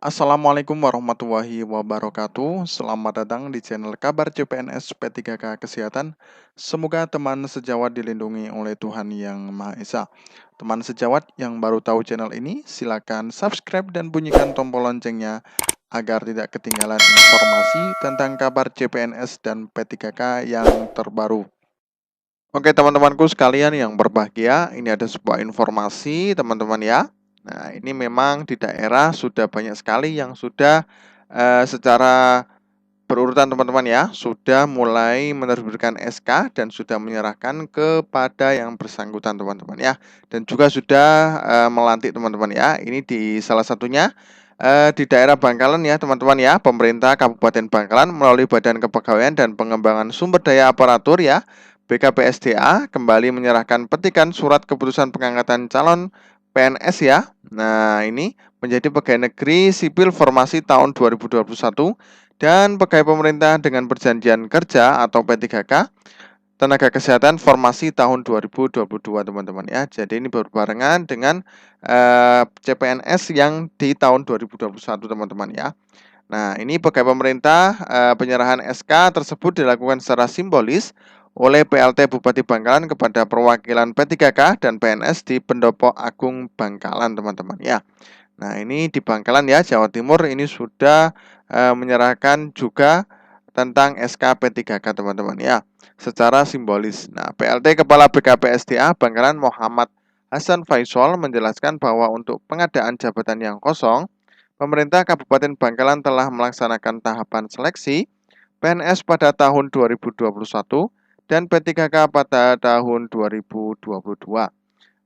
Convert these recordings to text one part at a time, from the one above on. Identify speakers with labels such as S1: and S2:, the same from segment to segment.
S1: Assalamualaikum warahmatullahi wabarakatuh. Selamat datang di channel Kabar CPNS P3K Kesehatan. Semoga teman sejawat dilindungi oleh Tuhan Yang Maha Esa. Teman sejawat yang baru tahu channel ini, silakan subscribe dan bunyikan tombol loncengnya agar tidak ketinggalan informasi tentang kabar CPNS dan P3K yang terbaru. Oke teman-temanku sekalian yang berbahagia, ini ada sebuah informasi teman-teman ya. Nah ini memang di daerah sudah banyak sekali yang sudah secara berurutan teman-teman ya, sudah mulai menerbitkan SK dan sudah menyerahkan kepada yang bersangkutan teman-teman ya. Dan juga sudah melantik teman-teman ya, ini di salah satunya di daerah Bangkalan ya teman-teman ya, pemerintah Kabupaten Bangkalan melalui Badan Kepegawaian dan Pengembangan Sumber Daya Aparatur ya, BKPSDA kembali menyerahkan petikan surat keputusan pengangkatan calon PNS ya. Nah, ini menjadi pegawai negeri sipil formasi tahun 2021 dan pegawai pemerintah dengan perjanjian kerja atau P3K tenaga kesehatan formasi tahun 2022 teman-teman ya. Jadi ini berbarengan dengan CPNS yang di tahun 2021 teman-teman ya. Nah, ini pegawai pemerintah penyerahan SK tersebut dilakukan secara simbolis oleh PLT Bupati Bangkalan kepada perwakilan P3K dan PNS di Pendopo Agung Bangkalan, teman-teman ya. Nah, ini di Bangkalan ya, Jawa Timur ini sudah menyerahkan juga tentang SK P3K, teman-teman ya, secara simbolis. Nah, PLT Kepala BKPSDA Bangkalan Muhammad Hasan Faisal menjelaskan bahwa untuk pengadaan jabatan yang kosong, pemerintah Kabupaten Bangkalan telah melaksanakan tahapan seleksi PNS pada tahun 2021 dan P3K pada tahun 2022.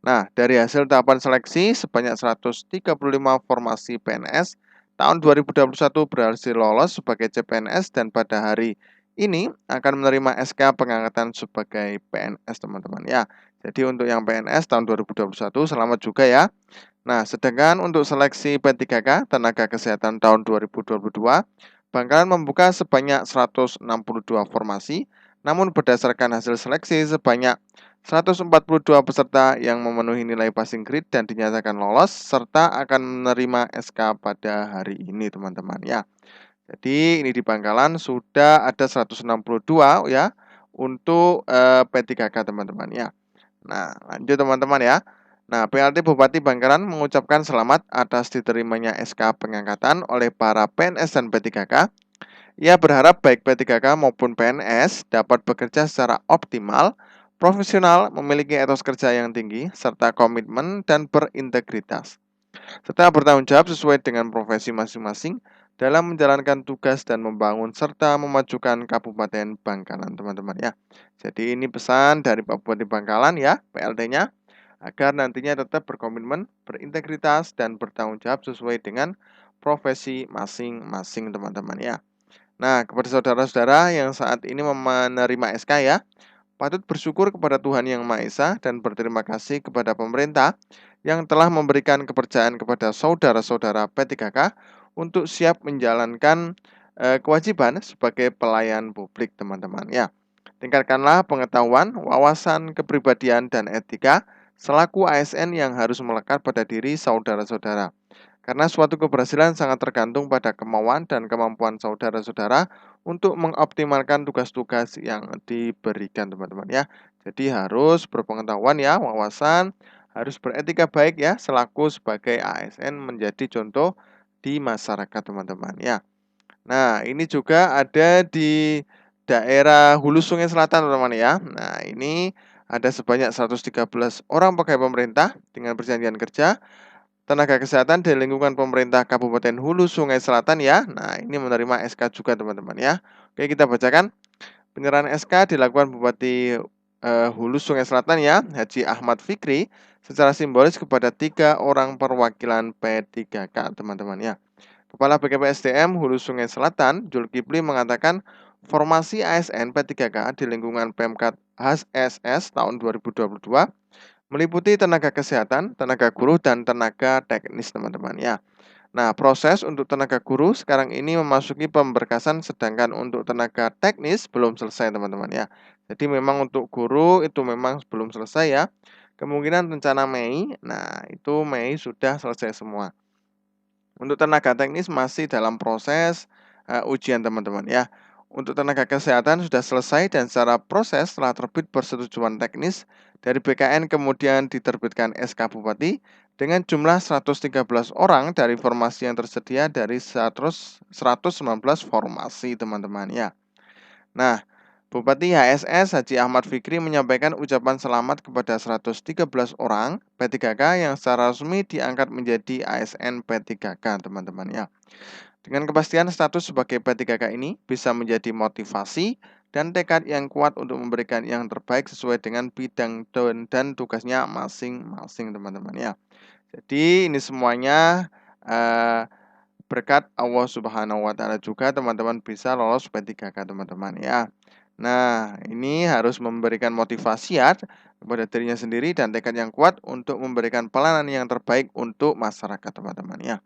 S1: Nah, dari hasil tahapan seleksi sebanyak 135 formasi PNS tahun 2021 berhasil lolos sebagai CPNS dan pada hari ini akan menerima SK pengangkatan sebagai PNS teman-teman ya. Jadi untuk yang PNS tahun 2021 selamat juga ya. Nah, sedangkan untuk seleksi P3K Tenaga Kesehatan tahun 2022, Bangkalan membuka sebanyak 162 formasi, namun berdasarkan hasil seleksi sebanyak 142 peserta yang memenuhi nilai passing grade dan dinyatakan lolos serta akan menerima SK pada hari ini teman-teman ya. Jadi ini di Bangkalan sudah ada 162 ya untuk P3K teman-teman ya. Nah, lanjut teman-teman ya. Nah, PLT Bupati Bangkalan mengucapkan selamat atas diterimanya SK pengangkatan oleh para PNS dan P3K. Ia berharap baik P3K maupun PNS dapat bekerja secara optimal, profesional, memiliki etos kerja yang tinggi, serta komitmen dan berintegritas, serta bertanggung jawab sesuai dengan profesi masing-masing dalam menjalankan tugas dan membangun serta memajukan Kabupaten Bangkalan, teman-teman ya. Jadi ini pesan dari Pak Bupati Bangkalan ya, PLT-nya, agar nantinya tetap berkomitmen, berintegritas, dan bertanggung jawab sesuai dengan profesi masing-masing, teman-teman ya. Nah, kepada saudara-saudara yang saat ini menerima SK ya, patut bersyukur kepada Tuhan Yang Maha Esa dan berterima kasih kepada pemerintah yang telah memberikan kepercayaan kepada saudara-saudara P3K untuk siap menjalankan kewajiban sebagai pelayan publik, teman-teman ya. Tingkatkanlah pengetahuan, wawasan, kepribadian, dan etika selaku ASN yang harus melekat pada diri saudara-saudara. Karena suatu keberhasilan sangat tergantung pada kemauan dan kemampuan saudara-saudara untuk mengoptimalkan tugas-tugas yang diberikan, teman-teman ya. Jadi harus berpengetahuan ya, wawasan, harus beretika baik ya, selaku sebagai ASN menjadi contoh di masyarakat, teman-teman ya. Nah, ini juga ada di daerah Hulu Sungai Selatan, teman-teman ya. Nah, ini ada sebanyak 113 orang pegawai pemerintah dengan perjanjian kerja tenaga kesehatan di lingkungan pemerintah Kabupaten Hulu Sungai Selatan ya. Nah, ini menerima SK juga teman-teman ya. Oke, kita bacakan. Penyerahan SK dilakukan Bupati Hulu Sungai Selatan ya, Haji Ahmad Fikri, secara simbolis kepada 3 orang perwakilan P3K teman-teman ya. Kepala BKPSDM Hulu Sungai Selatan, Zulkifli mengatakan formasi ASN P3K di lingkungan Pemkat HSS tahun 2022 meliputi tenaga kesehatan, tenaga guru, dan tenaga teknis teman-teman ya. Nah, proses untuk tenaga guru sekarang ini memasuki pemberkasan, sedangkan untuk tenaga teknis belum selesai teman-teman ya. Jadi memang untuk guru itu memang belum selesai ya. Kemungkinan rencana Mei, nah itu Mei sudah selesai semua. Untuk tenaga teknis masih dalam proses, ujian teman-teman ya. Untuk tenaga kesehatan sudah selesai dan secara proses telah terbit persetujuan teknis dari BKN kemudian diterbitkan SK Bupati dengan jumlah 113 orang dari formasi yang tersedia dari 119 formasi teman-teman ya. Nah, Bupati HSS Haji Ahmad Fikri menyampaikan ucapan selamat kepada 113 orang P3K yang secara resmi diangkat menjadi ASN P3K, teman-teman ya. Dengan kepastian status sebagai P3K ini bisa menjadi motivasi dan tekad yang kuat untuk memberikan yang terbaik sesuai dengan bidang dan tugasnya masing-masing, teman-teman ya. Jadi ini semuanya berkat Allah Subhanahu wa taala juga teman-teman bisa lolos P3K, teman-teman ya. Nah, ini harus memberikan motivasi ya kepada dirinya sendiri dan tekad yang kuat untuk memberikan pelayanan yang terbaik untuk masyarakat, teman-teman ya.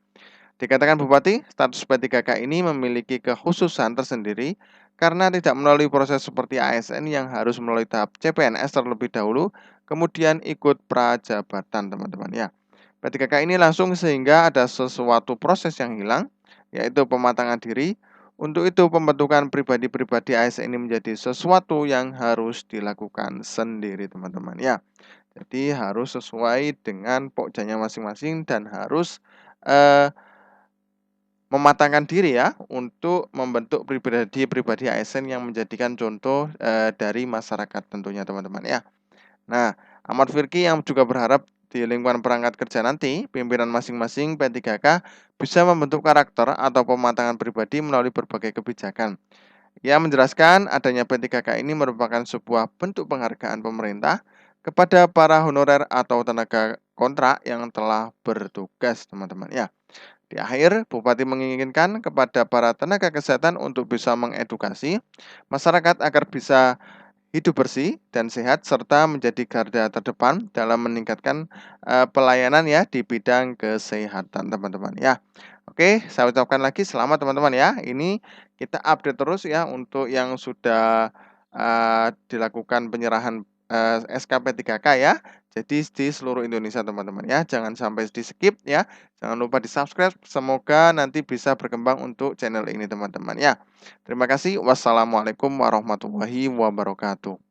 S1: Dikatakan Bupati, status P3K ini memiliki kekhususan tersendiri karena tidak melalui proses seperti ASN yang harus melalui tahap CPNS terlebih dahulu, kemudian ikut prajabatan, teman-teman ya. P3K ini langsung sehingga ada sesuatu proses yang hilang, yaitu pematangan diri. Untuk itu pembentukan pribadi-pribadi ASN ini menjadi sesuatu yang harus dilakukan sendiri, teman-teman ya. Jadi harus sesuai dengan pokjanya masing-masing dan harus mematangkan diri ya untuk membentuk pribadi-pribadi ASN yang menjadikan contoh dari masyarakat tentunya, teman-teman ya. Nah, Ahmad Firki yang juga berharap di lingkungan perangkat kerja nanti, pimpinan masing-masing P3K bisa membentuk karakter atau pematangan pribadi melalui berbagai kebijakan. Ia menjelaskan adanya P3K ini merupakan sebuah bentuk penghargaan pemerintah kepada para honorer atau tenaga kontrak yang telah bertugas, teman-teman ya. Di akhir, Bupati menginginkan kepada para tenaga kesehatan untuk bisa mengedukasi masyarakat agar bisa hidup bersih dan sehat serta menjadi garda terdepan dalam meningkatkan pelayanan ya di bidang kesehatan, teman-teman ya. Oke, saya ucapkan lagi selamat teman-teman ya. Ini kita update terus ya untuk yang sudah dilakukan penyerahan SKP 3K ya. Jadi di seluruh Indonesia, teman-teman ya. Jangan sampai di-skip ya. Jangan lupa di-subscribe. Semoga nanti bisa berkembang untuk channel ini, teman-teman ya. Terima kasih. Wassalamualaikum warahmatullahi wabarakatuh.